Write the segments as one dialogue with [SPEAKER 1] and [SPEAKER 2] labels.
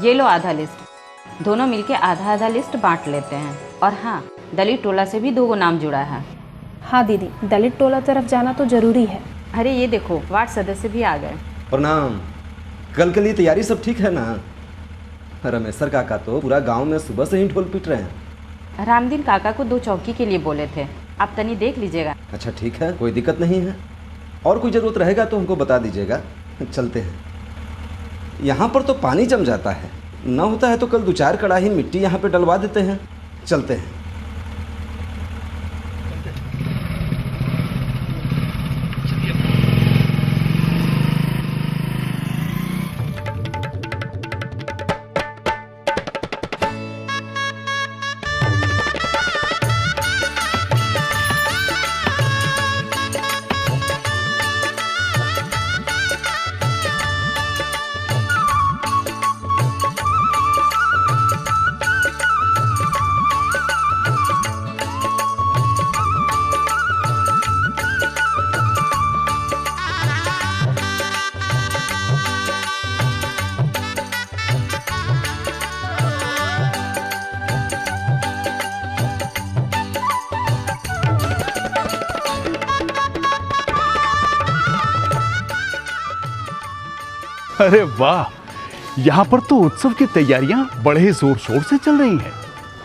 [SPEAKER 1] ये लो आधा लिस्ट, दोनों मिलके आधा आधा लिस्ट बांट लेते हैं। और हाँ, दलित टोला से भी 2 नाम जुड़ा है।
[SPEAKER 2] हाँ दीदी, दलित टोला तरफ जाना तो जरूरी है।
[SPEAKER 1] अरे ये देखो, वार्ड सदस्य भी आ गए।
[SPEAKER 3] प्रणाम। कल के लिए तैयारी सब ठीक है ना? रमेशर काका तो पूरा गांव में सुबह से ही ढोल पीट रहे हैं।
[SPEAKER 1] रामदीन काका को 2 चौकी के लिए बोले थे, आप तनी देख लीजिएगा।
[SPEAKER 3] अच्छा ठीक है, कोई दिक्कत नहीं है। और कोई ज़रूरत रहेगा तो हमको बता दीजिएगा। चलते हैं। यहाँ पर तो पानी जम जाता है, न होता है तो कल 2-4 कड़ाही मिट्टी यहाँ पे डलवा देते हैं। चलते हैं।
[SPEAKER 4] अरे वाह, यहाँ पर तो उत्सव की तैयारियां बड़े जोर शोर से चल रही हैं।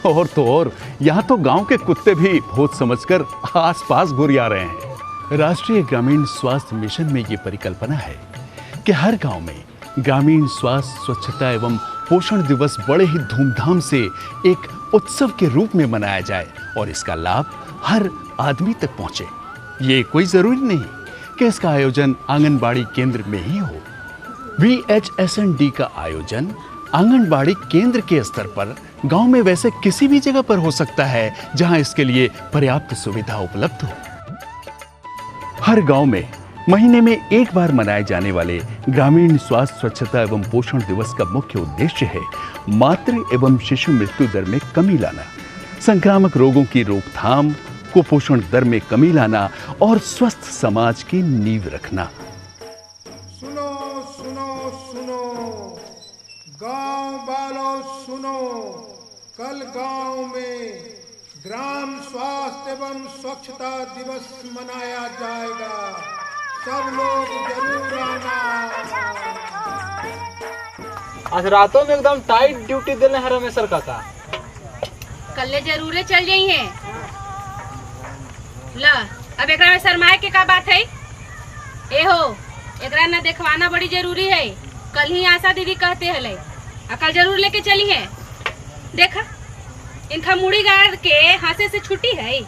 [SPEAKER 4] और तो और यहाँ तो गांव के कुत्ते भी भूत समझकर आसपास घुरिया रहे हैं। राष्ट्रीय ग्रामीण स्वास्थ्य मिशन में ये परिकल्पना है कि हर गांव में ग्रामीण स्वास्थ्य, स्वच्छता एवं पोषण दिवस बड़े ही धूमधाम से एक उत्सव के रूप में मनाया जाए और इसका लाभ हर आदमी तक पहुंचे। ये कोई जरूरी नहीं कि इसका आयोजन आंगनबाड़ी केंद्र में ही हो। VHSND का आयोजन आंगनबाड़ी केंद्र के स्तर पर गांव में वैसे किसी भी जगह पर हो सकता है जहां इसके लिए पर्याप्त सुविधा उपलब्ध हो। हर गांव में महीने में एक बार मनाए जाने वाले ग्रामीण स्वास्थ्य, स्वच्छता एवं पोषण दिवस का मुख्य उद्देश्य है मातृ एवं शिशु मृत्यु दर में कमी लाना, संक्रामक रोगों की रोकथाम, कुपोषण दर में कमी लाना और स्वस्थ समाज की नींव रखना।
[SPEAKER 5] सुनो सुनो सुनो, गांव वालों सुनो, कल गांव में ग्राम स्वास्थ्य एवं स्वच्छता दिवस मनाया जाएगा। सब लोग जरूर आना।
[SPEAKER 6] आज रातों में एकदम टाइट ड्यूटी देने हैं रमेशर काका।
[SPEAKER 7] कल जरूर चल जाई है। ला, अब एकरा में शर्माए के का बात है? ए हो, एकरा न देखवाना बड़ी जरूरी है। कल ही आशा दीदी कहते हले, कल जरूर लेके चली है। देखा, इनका मुड़ी गाड़ के हाथे से छुट्टी है।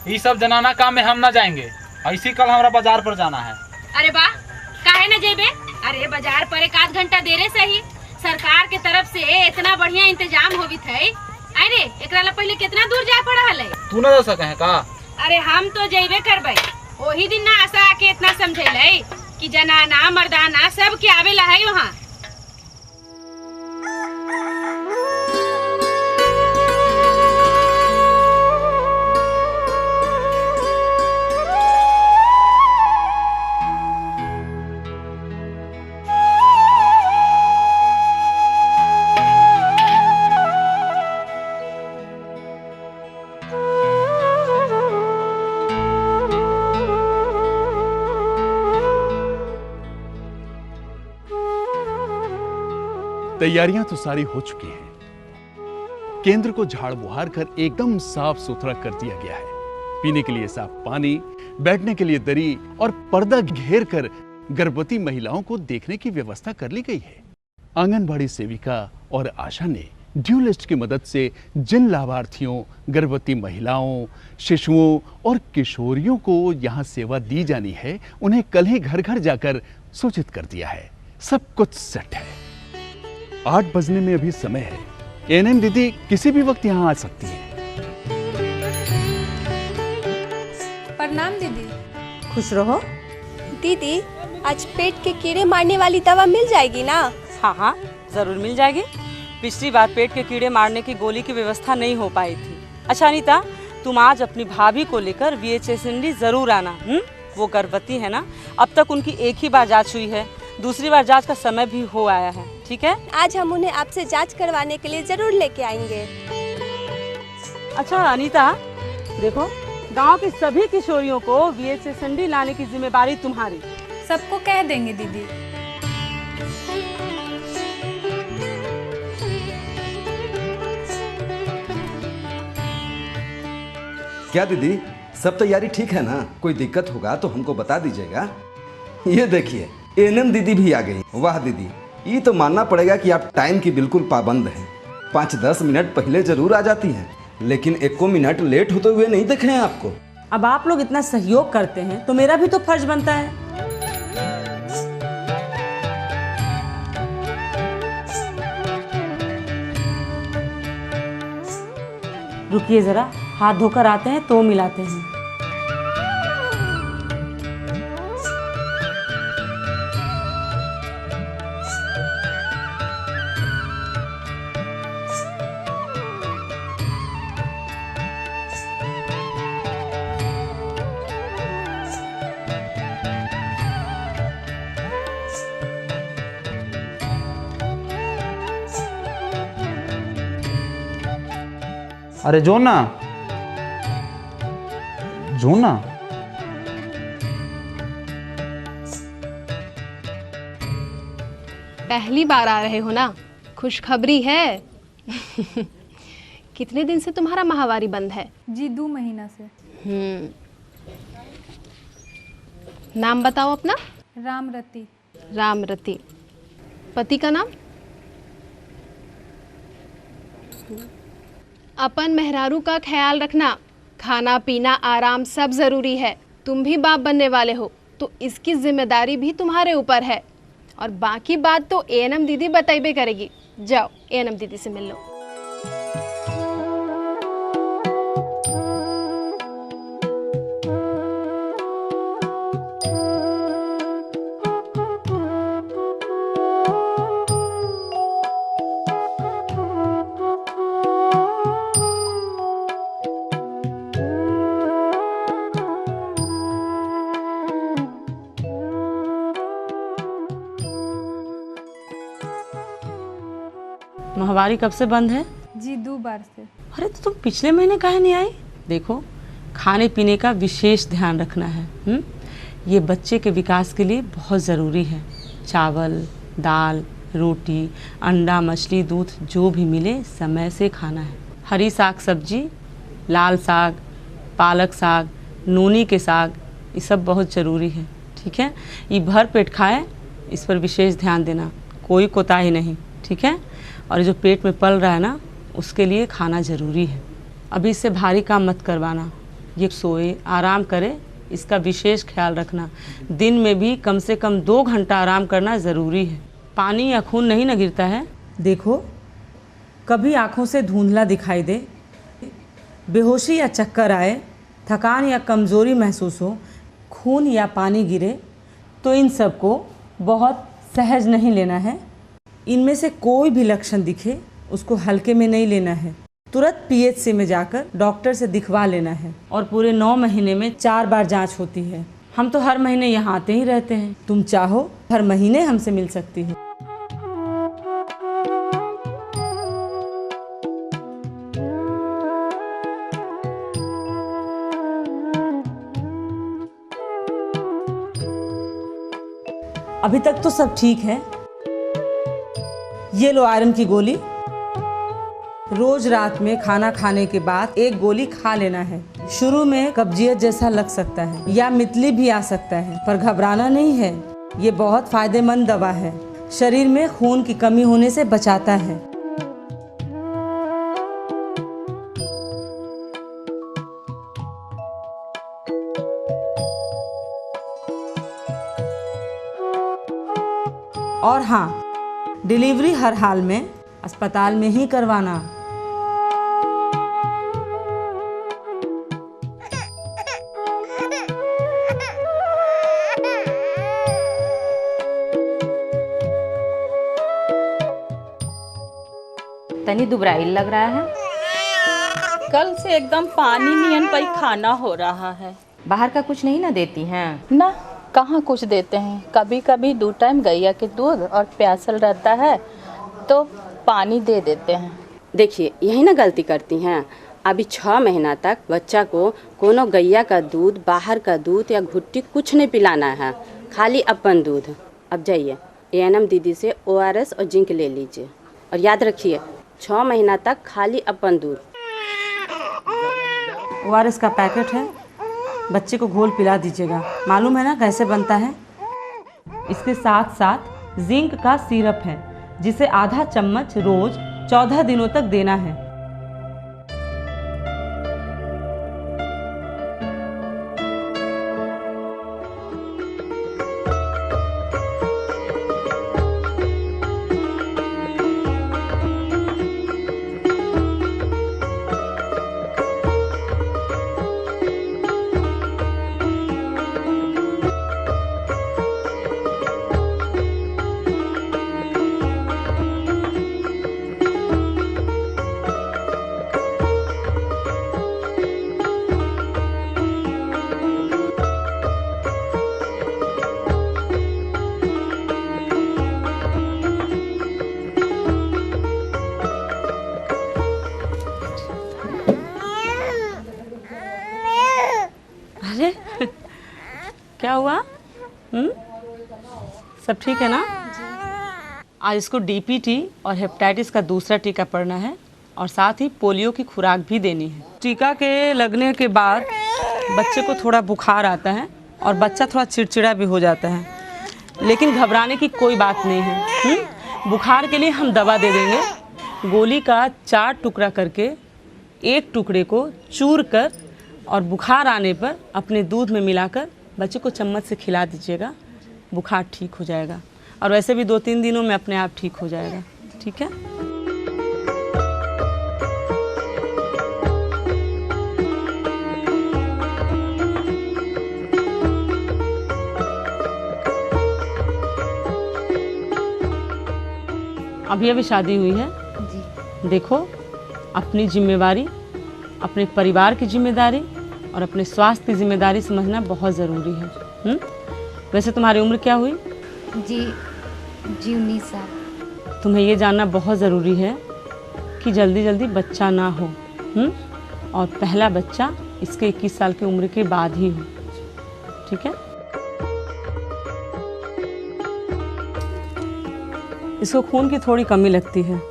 [SPEAKER 6] ये सब जनाना काम में हम ना जाएंगे। ऐसी कल हमारा बाजार पर जाना है।
[SPEAKER 7] अरे वाह, काहे न जेबे? अरे बाजार पर 1 घंटा देरे सही। सरकार के तरफ से इतना बढ़िया इंतजाम होवित है। अरे एकरा ला पहले कितना दूर जा पड़ा हले।
[SPEAKER 6] तू ना जा सके है का?
[SPEAKER 7] अरे हम तो जेबे करबे। वही दिन ना आशा आके इतना समझेले कि जनाना मर्दाना सब के आवेला है वहाँ।
[SPEAKER 4] तैयारियां तो सारी हो चुकी हैं। केंद्र को झाड़ बुहार कर एकदम साफ सुथरा कर दिया गया है। पीने के लिए साफ पानी, बैठने के लिए दरी और पर्दा घेर कर गर्भवती महिलाओं को देखने की व्यवस्था कर ली गई है। आंगनबाड़ी सेविका और आशा ने ड्यू लिस्ट की मदद से जिन लाभार्थियों, गर्भवती महिलाओं, शिशुओं और किशोरियों को यहाँ सेवा दी जानी है, उन्हें कल ही घर घर जाकर सूचित कर दिया है। सब कुछ सेट है। 8 बजने में अभी समय है। एएनएम दीदी किसी भी वक्त यहाँ आ सकती है।
[SPEAKER 8] प्रणाम दीदी।
[SPEAKER 9] खुश रहो।
[SPEAKER 8] दीदी, आज पेट के कीड़े मारने वाली दवा मिल जाएगी ना?
[SPEAKER 9] हाँ हाँ, जरूर मिल जाएगी। पिछली बार पेट के कीड़े मारने की गोली की व्यवस्था नहीं हो पाई थी। अच्छा अनीता, तुम आज अपनी भाभी को लेकर VHSND जरूर आना। वो गर्भवती है ना, अब तक उनकी एक ही बार जांच हुई है, दूसरी बार जांच का समय भी हो आया है। ठीक है?
[SPEAKER 8] आज हम उन्हें आपसे जांच करवाने के लिए जरूर लेके आएंगे।
[SPEAKER 9] अच्छा अनीता, देखो गांव की सभी किशोरियों को VHSND लाने की जिम्मेदारी तुम्हारी।
[SPEAKER 2] सबको कह देंगे दीदी।
[SPEAKER 3] क्या दीदी, सब तैयारी ठीक है ना? कोई दिक्कत होगा तो हमको बता दीजिएगा। ये देखिए एनएम दीदी भी आ गई। वाह दीदी, ये तो मानना पड़ेगा कि आप टाइम की बिल्कुल पाबंद हैं। 5-10 मिनट पहले जरूर आ जाती हैं, लेकिन 1 मिनट लेट होते हुए नहीं देखे हैं आपको।
[SPEAKER 9] अब आप लोग इतना सहयोग करते हैं तो मेरा भी तो फर्ज बनता है। रुकिए जरा, हाथ धोकर आते हैं तो मिलाते हैं।
[SPEAKER 6] अरे जोना, जोना,
[SPEAKER 10] पहली बार आ रहे हो ना? खुशखबरी है। कितने दिन से तुम्हारा माहवारी बंद है?
[SPEAKER 2] जी 2 महीना से।
[SPEAKER 10] नाम बताओ अपना।
[SPEAKER 2] रामरती।
[SPEAKER 10] रामरती। पति का नाम? अपन मेहरारू का ख्याल रखना। खाना पीना आराम सब ज़रूरी है। तुम भी बाप बनने वाले हो तो इसकी जिम्मेदारी भी तुम्हारे ऊपर है। और बाकी बात तो एएनएम दीदी बताइबे करेगी। जाओ एएनएम दीदी से मिल लो।
[SPEAKER 9] माहवारी कब से बंद है?
[SPEAKER 2] जी 2 बार से।
[SPEAKER 9] अरे तो तुम पिछले महीने काहे नहीं आई? देखो खाने पीने का विशेष ध्यान रखना है। ये बच्चे के विकास के लिए बहुत ज़रूरी है। चावल, दाल, रोटी, अंडा, मछली, दूध जो भी मिले समय से खाना है। हरी साग सब्जी, लाल साग, पालक साग, नूनी के साग, ये सब बहुत ज़रूरी है। ठीक है, ये भर पेट खाएं, इस पर विशेष ध्यान देना, कोई कोताही नहीं। ठीक है, और जो पेट में पल रहा है ना, उसके लिए खाना ज़रूरी है। अभी इससे भारी काम मत करवाना। ये सोए, आराम करे, इसका विशेष ख्याल रखना। दिन में भी कम से कम 2 घंटा आराम करना ज़रूरी है। पानी या खून नहीं न गिरता है। देखो कभी आँखों से धुंधला दिखाई दे, बेहोशी या चक्कर आए, थकान या कमज़ोरी महसूस हो, खून या पानी गिरे, तो इन सब को बहुत सहज नहीं लेना है। इनमें से कोई भी लक्षण दिखे उसको हल्के में नहीं लेना है। तुरंत PHC में जाकर डॉक्टर से दिखवा लेना है। और पूरे 9 महीने में 4 बार जांच होती है। हम तो हर महीने यहाँ आते ही रहते हैं। तुम चाहो हर महीने हमसे मिल सकती हो। अभी तक तो सब ठीक है। ये लो आयरन की गोली। रोज रात में खाना खाने के बाद 1 गोली खा लेना है। शुरू में कब्जियत जैसा लग सकता है या मितली भी आ सकता है, पर घबराना नहीं है। ये बहुत फायदेमंद दवा है। शरीर में खून की कमी होने से बचाता है। और हाँ, डिलीवरी हर हाल में अस्पताल में ही करवाना।
[SPEAKER 1] तनी दुबराइल लग रहा है।
[SPEAKER 11] कल से एकदम पानी नियन पर खाना हो रहा है।
[SPEAKER 1] बाहर का कुछ नहीं ना देती हैं?
[SPEAKER 11] ना, कहाँ कुछ देते हैं। कभी कभी 2 टाइम गैया के दूध और प्यासल रहता है तो पानी दे देते हैं।
[SPEAKER 1] देखिए यही ना गलती करती हैं। अभी 6 महीना तक बच्चा को कोनो गैया का दूध, बाहर का दूध या घुट्टी कुछ नहीं पिलाना है, खाली अपन दूध। अब जाइए एएनएम दीदी से ORS और जिंक ले लीजिए और याद रखिए 6 महीना तक खाली अपन दूध।
[SPEAKER 9] ORS का पैकेट है, बच्चे को घोल पिला दीजिएगा। मालूम है ना कैसे बनता है? इसके साथ साथ जिंक का सिरप है जिसे आधा चम्मच रोज 14 दिनों तक देना है। अरे क्या हुआ? सब ठीक है ना? आज इसको DPT और हेपेटाइटिस का दूसरा टीका पड़ना है और साथ ही पोलियो की खुराक भी देनी है। टीका के लगने के बाद बच्चे को थोड़ा बुखार आता है और बच्चा थोड़ा चिड़चिड़ा भी हो जाता है, लेकिन घबराने की कोई बात नहीं है। बुखार के लिए हम दवा दे देंगे। गोली का 4 टुकड़ा करके एक टुकड़े को चूर कर और बुखार आने पर अपने दूध में मिलाकर बच्चे को चम्मच से खिला दीजिएगा। बुखार ठीक हो जाएगा और वैसे भी 2-3 दिनों में अपने आप ठीक हो जाएगा। ठीक है? अभी शादी हुई है जी। देखो अपनी जिम्मेवारी, अपने परिवार की जिम्मेदारी और अपने स्वास्थ्य की जिम्मेदारी समझना बहुत ज़रूरी है। वैसे तुम्हारी उम्र क्या हुई?
[SPEAKER 12] जी 19 साल।
[SPEAKER 9] तुम्हें ये जानना बहुत ज़रूरी है कि जल्दी जल्दी बच्चा ना हो। और पहला बच्चा इसके 21 साल की उम्र के बाद ही हो। ठीक है? इसको खून की थोड़ी कमी लगती है,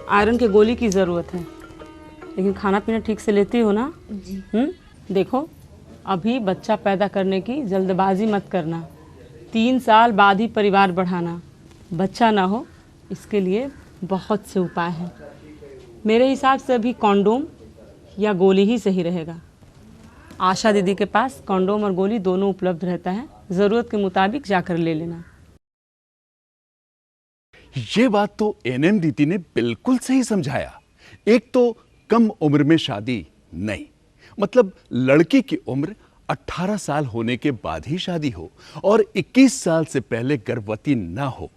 [SPEAKER 9] आयरन की गोली की ज़रूरत है, लेकिन खाना पीना ठीक से लेती हो ना? जी। देखो अभी बच्चा पैदा करने की जल्दबाजी मत करना। 3 साल बाद ही परिवार बढ़ाना। बच्चा ना हो इसके लिए बहुत से उपाय हैं। मेरे हिसाब से अभी कॉन्डोम या गोली ही सही रहेगा। आशा दीदी के पास कॉन्डोम और गोली दोनों उपलब्ध रहता है, ज़रूरत के मुताबिक जाकर ले लेना।
[SPEAKER 4] ये बात तो एएनएम दीदी ने बिल्कुल सही समझाया। एक तो कम उम्र में शादी नहीं, मतलब लड़की की उम्र 18 साल होने के बाद ही शादी हो और 21 साल से पहले गर्भवती ना हो।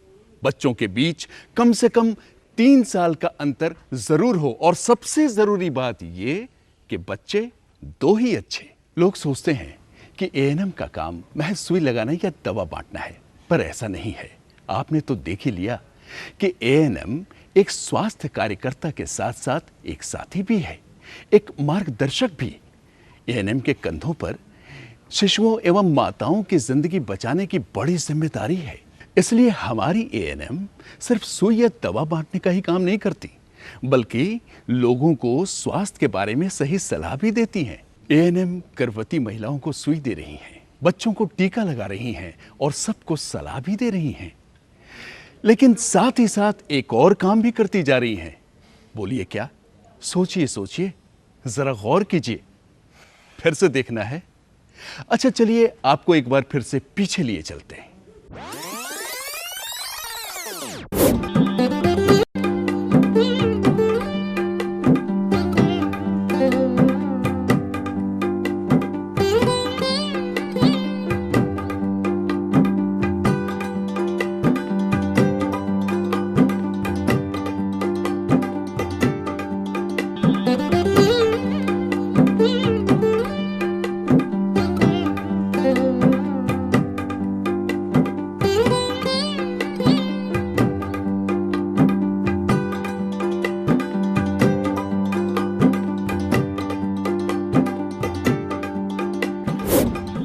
[SPEAKER 4] बच्चों के बीच कम से कम 3 साल का अंतर जरूर हो और सबसे जरूरी बात ये कि बच्चे 2 ही अच्छे। लोग सोचते हैं कि एएनएम का काम महज सुई लगाना या दवा बांटना है, पर ऐसा नहीं है। आपने तो देख ही लिया कि एएनएम एक स्वास्थ्य कार्यकर्ता के साथ साथ एक साथी भी है, एक मार्गदर्शक भी। एएनएम के कंधों पर शिशुओं एवं माताओं की जिंदगी बचाने की बड़ी जिम्मेदारी है। इसलिए हमारी एएनएम सिर्फ सुई या दवा बांटने का ही काम नहीं करती, बल्कि लोगों को स्वास्थ्य के बारे में सही सलाह भी देती हैं। एएनएम गर्भवती महिलाओं को सुई दे रही हैं, बच्चों को टीका लगा रही हैं और सबको सलाह भी दे रही हैं, लेकिन साथ ही साथ एक और काम भी करती जा रही हैं। बोलिए क्या? सोचिए सोचिए, जरा गौर कीजिए। फिर से देखना है? अच्छा चलिए आपको एक बार फिर से पीछे लिए चलते हैं।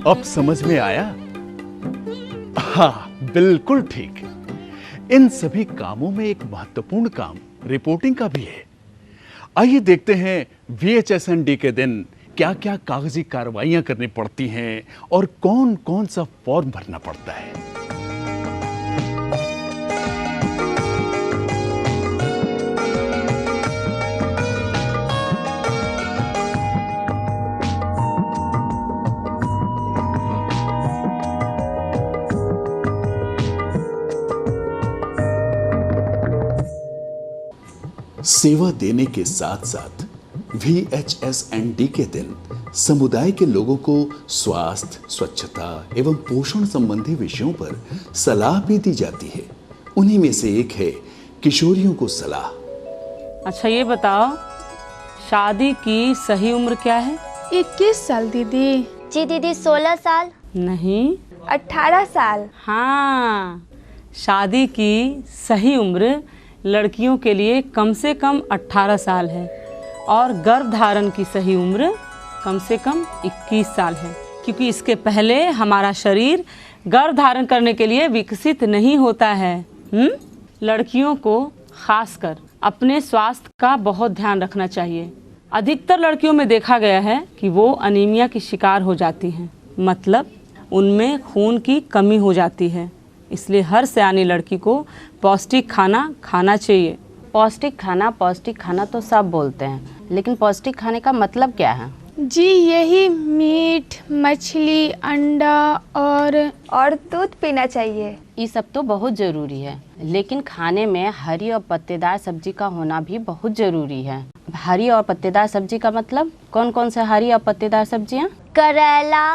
[SPEAKER 4] अब समझ में आया? हाँ, बिल्कुल ठीक। इन सभी कामों में एक महत्वपूर्ण काम रिपोर्टिंग का भी है। आइए देखते हैं VHSND के दिन क्या क्या कागजी कार्रवाइयां करनी पड़ती हैं और कौन कौन सा फॉर्म भरना पड़ता है। सेवा देने के साथ साथ VHSND के दिन समुदाय के लोगों को स्वास्थ्य, स्वच्छता एवं पोषण संबंधी विषयों पर सलाह भी दी जाती है। उन्हीं में से एक है किशोरियों को सलाह।
[SPEAKER 9] अच्छा ये बताओ, शादी की सही उम्र क्या है?
[SPEAKER 2] 21 साल दीदी।
[SPEAKER 8] जी दीदी 16 साल।
[SPEAKER 9] नहीं,
[SPEAKER 8] 18 साल।
[SPEAKER 9] हाँ, शादी की सही उम्र लड़कियों के लिए कम से कम 18 साल है और गर्भधारण की सही उम्र कम से कम 21 साल है, क्योंकि इसके पहले हमारा शरीर गर्भधारण करने के लिए विकसित नहीं होता है। लड़कियों को खासकर अपने स्वास्थ्य का बहुत ध्यान रखना चाहिए। अधिकतर लड़कियों में देखा गया है कि वो अनीमिया की शिकार हो जाती हैं, मतलब उनमें खून की कमी हो जाती है। इसलिए हर सयानी लड़की को पौष्टिक खाना खाना चाहिए।
[SPEAKER 1] पौष्टिक खाना तो सब बोलते हैं, लेकिन पौष्टिक खाने का मतलब क्या है?
[SPEAKER 2] जी यही मीट, मछली, अंडा और
[SPEAKER 8] दूध पीना चाहिए।
[SPEAKER 1] ये सब तो बहुत ज़रूरी है, लेकिन खाने में हरी और पत्तेदार सब्जी का होना भी बहुत ज़रूरी है। हरी और पत्तेदार सब्जी का मतलब कौन कौन से हरी और पत्तेदार सब्जियाँ?
[SPEAKER 8] करेला,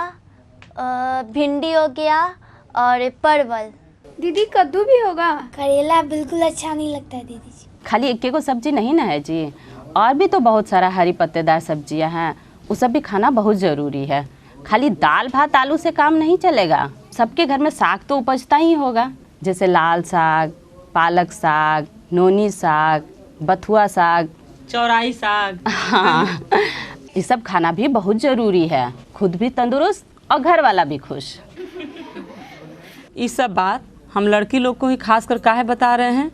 [SPEAKER 8] भिंडी हो गया और परवल।
[SPEAKER 2] दीदी कद्दू भी होगा?
[SPEAKER 8] करेला बिल्कुल अच्छा नहीं लगता है दीदी जी।
[SPEAKER 1] खाली एक को सब्जी नहीं ना है जी, और भी तो बहुत सारा हरी पत्तेदार सब्जियां हैं, वो सब भी खाना बहुत ज़रूरी है। खाली दाल भात आलू से काम नहीं चलेगा। सबके घर में साग तो उपजता ही होगा, जैसे लाल साग, पालक साग, नोनी साग, बथुआ साग,
[SPEAKER 9] चौराई साग।
[SPEAKER 1] हाँ, ये सब खाना भी बहुत ज़रूरी है। खुद भी तंदुरुस्त और घर वाला भी खुश।
[SPEAKER 9] ये सब बात हम लड़की लोग को ही खास कर काहे बता रहे हैं?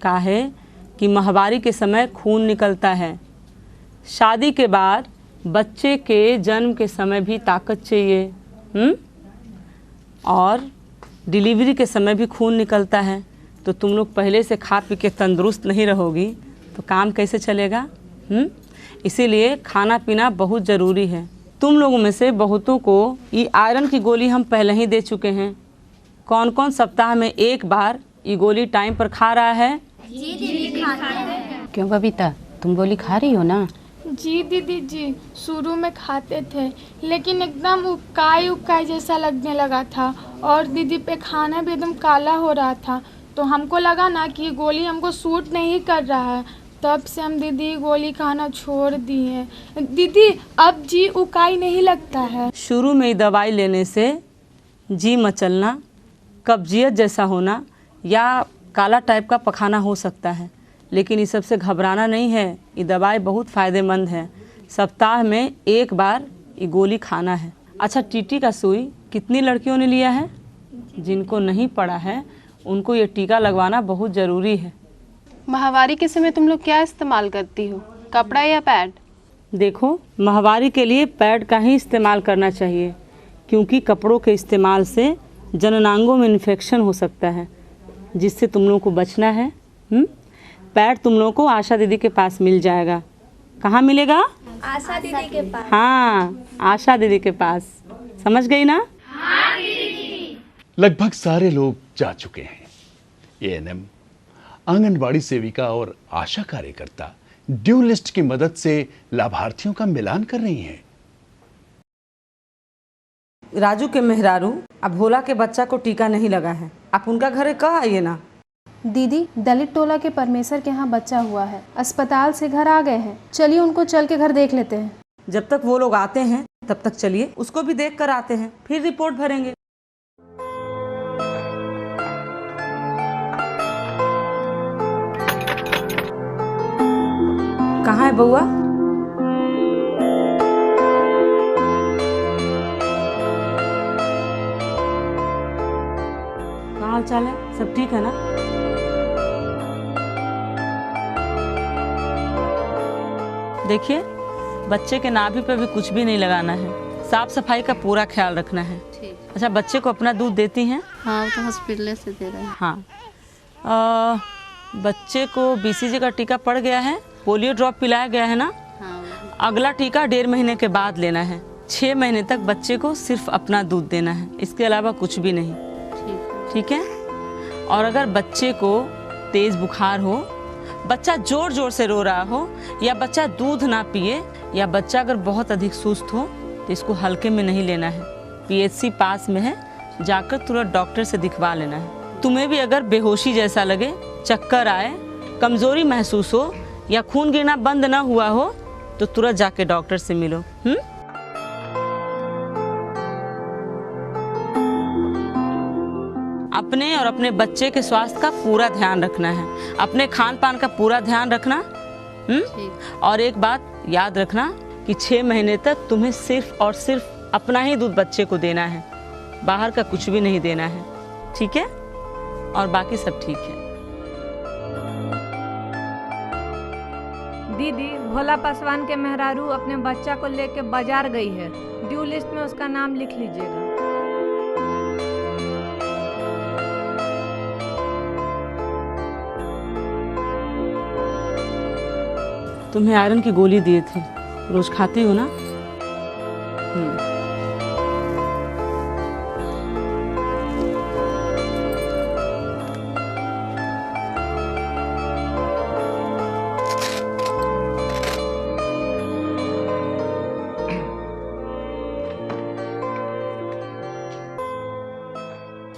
[SPEAKER 9] काहे कि माहवारी के समय खून निकलता है। शादी के बाद बच्चे के जन्म के समय भी ताकत चाहिए, और डिलीवरी के समय भी खून निकलता है। तो तुम लोग पहले से खा पी के तंदुरुस्त नहीं रहोगी तो काम कैसे चलेगा? इसीलिए खाना पीना बहुत ज़रूरी है। तुम लोगों में से बहुतों को ये आयरन की गोली हम पहले ही दे चुके हैं। कौन कौन सप्ताह में एक बार ये गोली टाइम पर खा रहा है?
[SPEAKER 8] जी दीदी खाते हैं।
[SPEAKER 1] क्यों बबीता, तुम गोली खा रही हो ना?
[SPEAKER 2] जी दीदी जी, शुरू में खाते थे, लेकिन एकदम उकाई जैसा लगने लगा था और दीदी पे खाना भी एकदम काला हो रहा था। तो हमको लगा ना कि ये गोली हमको सूट नहीं कर रहा है, तब से हम दीदी गोली खाना छोड़ दिए। दीदी अब जी उकाई नहीं लगता है।
[SPEAKER 9] शुरू में दवाई लेने से जी मचलना, कब्जियत जैसा होना या काला टाइप का पखाना हो सकता है, लेकिन इस सबसे घबराना नहीं है। ये दवाई बहुत फ़ायदेमंद है। सप्ताह में एक बार ये गोली खाना है। अच्छा, टीटी का सुई कितनी लड़कियों ने लिया है? जिनको नहीं पड़ा है उनको ये टीका लगवाना बहुत ज़रूरी है।
[SPEAKER 10] माहवारी के समय तुम लोग क्या इस्तेमाल करती हो, कपड़ा या पैड?
[SPEAKER 9] देखो, माहवारी के लिए पैड का ही इस्तेमाल करना चाहिए, क्योंकि कपड़ों के इस्तेमाल से जननांगों में इन्फेक्शन हो सकता है, जिससे तुम लोगों को बचना है। पैड तुम लोगों को आशा दीदी के पास मिल जाएगा। कहाँ मिलेगा?
[SPEAKER 8] आशा दीदी के पास।
[SPEAKER 9] हाँ, आशा दीदी के पास। समझ गई ना?
[SPEAKER 8] हाँ दीदी।
[SPEAKER 4] लगभग सारे लोग जा चुके हैं। ANM, आंगनबाड़ी सेविका और आशा कार्यकर्ता ड्यू लिस्ट की मदद से लाभार्थियों का मिलान कर रही हैं।
[SPEAKER 9] राजू के मेहरारू अब भोला के बच्चा को टीका नहीं लगा है, आप उनका घरे कब आइए ना।
[SPEAKER 2] दीदी दलित टोला के परमेश्वर के यहाँ बच्चा हुआ है, अस्पताल से घर आ गए हैं। चलिए उनको चल के घर देख लेते हैं।
[SPEAKER 9] जब तक वो लोग आते हैं तब तक चलिए उसको भी देख कर आते हैं, फिर रिपोर्ट भरेंगे। कहाँ है बउआ? हाल चाल है? सब ठीक है ना? देखिए, बच्चे के नाभि पे भी कुछ भी नहीं लगाना है, साफ सफाई का पूरा ख्याल रखना है। अच्छा, बच्चे को अपना दूध देती हैं?
[SPEAKER 12] हाँ, तो हॉस्पिटल से दे रहे हैं।
[SPEAKER 9] हाँ, बच्चे को BCG का टीका पड़ गया है, पोलियो ड्रॉप पिलाया गया है ना?
[SPEAKER 12] हाँ।
[SPEAKER 9] अगला टीका 1.5 महीने के बाद लेना है। 6 महीने तक बच्चे को सिर्फ अपना दूध देना है, इसके अलावा कुछ भी नहीं। ठीक है? और अगर बच्चे को तेज बुखार हो, बच्चा जोर जोर से रो रहा हो, या बच्चा दूध ना पिए, या बच्चा अगर बहुत अधिक सुस्त हो, तो इसको हल्के में नहीं लेना है। PHC पास में है, जाकर तुरंत डॉक्टर से दिखवा लेना है। तुम्हें भी अगर बेहोशी जैसा लगे, चक्कर आए, कमजोरी महसूस हो, या खून गिरना बंद ना हुआ हो, तो तुरंत जाके डॉक्टर से मिलो। अपने और अपने बच्चे के स्वास्थ्य का पूरा ध्यान रखना है, अपने खान पान का पूरा ध्यान रखना। और एक बात याद रखना कि 6 महीने तक तुम्हें सिर्फ और सिर्फ अपना ही दूध बच्चे को देना है, बाहर का कुछ भी नहीं देना है। ठीक है? और बाकी सब ठीक है।
[SPEAKER 13] दीदी, भोला पासवान के मेहरारू अपने बच्चा को लेके बाजार गई है, ड्यू लिस्ट में उसका नाम लिख लीजिएगा।
[SPEAKER 9] तुम्हें आयरन की गोली दिए थे, रोज खाती हो ना?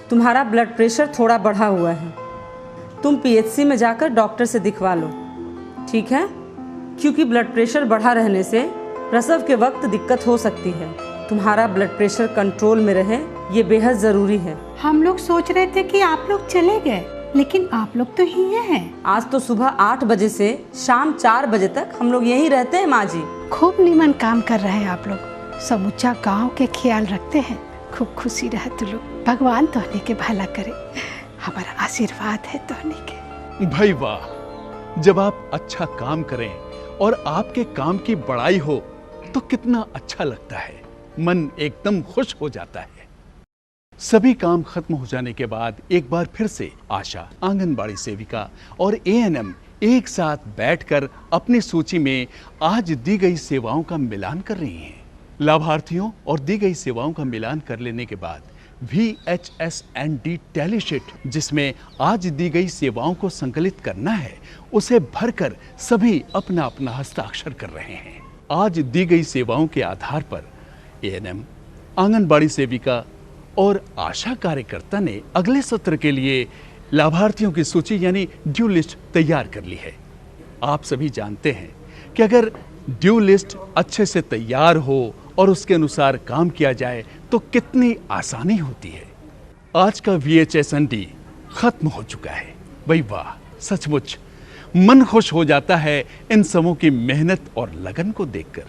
[SPEAKER 9] तुम्हारा ब्लड प्रेशर थोड़ा बढ़ा हुआ है, तुम PHC में जाकर डॉक्टर से दिखवा लो। ठीक है? क्योंकि ब्लड प्रेशर बढ़ा रहने से प्रसव के वक्त दिक्कत हो सकती है। तुम्हारा ब्लड प्रेशर कंट्रोल में रहे, ये बेहद ज़रूरी है।
[SPEAKER 14] हम लोग सोच रहे थे कि आप लोग चले गए, लेकिन आप लोग तो ही हैं।
[SPEAKER 9] आज तो सुबह 8 बजे से शाम 4 बजे तक हम लोग यहीं रहते हैं माँ जी।
[SPEAKER 14] खूब नीमन काम कर रहे हैं आप लोग, समूचा गांव के ख्याल रखते हैं। खूब खुशी रहे तू लोग, भगवान तोहनी के भला करे, हमारा आशीर्वाद है तोहनी के।
[SPEAKER 4] भाई वाह, जब आप अच्छा काम करें और आपके काम की बड़ाई हो तो कितना अच्छा लगता है, मन एकदम खुश हो जाता है। सभी काम खत्म हो जाने के बाद एक बार फिर से आशा, आंगनबाड़ी सेविका और ANM एक साथ बैठकर अपनी सूची में आज दी गई सेवाओं का मिलान कर रही हैं। लाभार्थियों और दी गई सेवाओं का मिलान कर लेने के बाद VHS&D टैली शीट, जिसमें आज दी गई सेवाओं को संकलित करना है, उसे भरकर सभी अपना अपना हस्ताक्षर कर रहे हैं। आज दी गई सेवाओं के आधार पर ANM, आंगनबाड़ी सेविका और आशा कार्यकर्ता ने अगले सत्र के लिए लाभार्थियों की सूची यानी ड्यू लिस्ट तैयार कर ली है। आप सभी जानते हैं कि अगर ड्यू लिस्ट अच्छे से तैयार हो और उसके अनुसार काम किया जाए तो कितनी आसानी होती है। आज का VHS&D खत्म हो चुका है। भाई वाह, सचमुच मन खुश हो जाता है इन सबों की मेहनत और लगन को देखकर।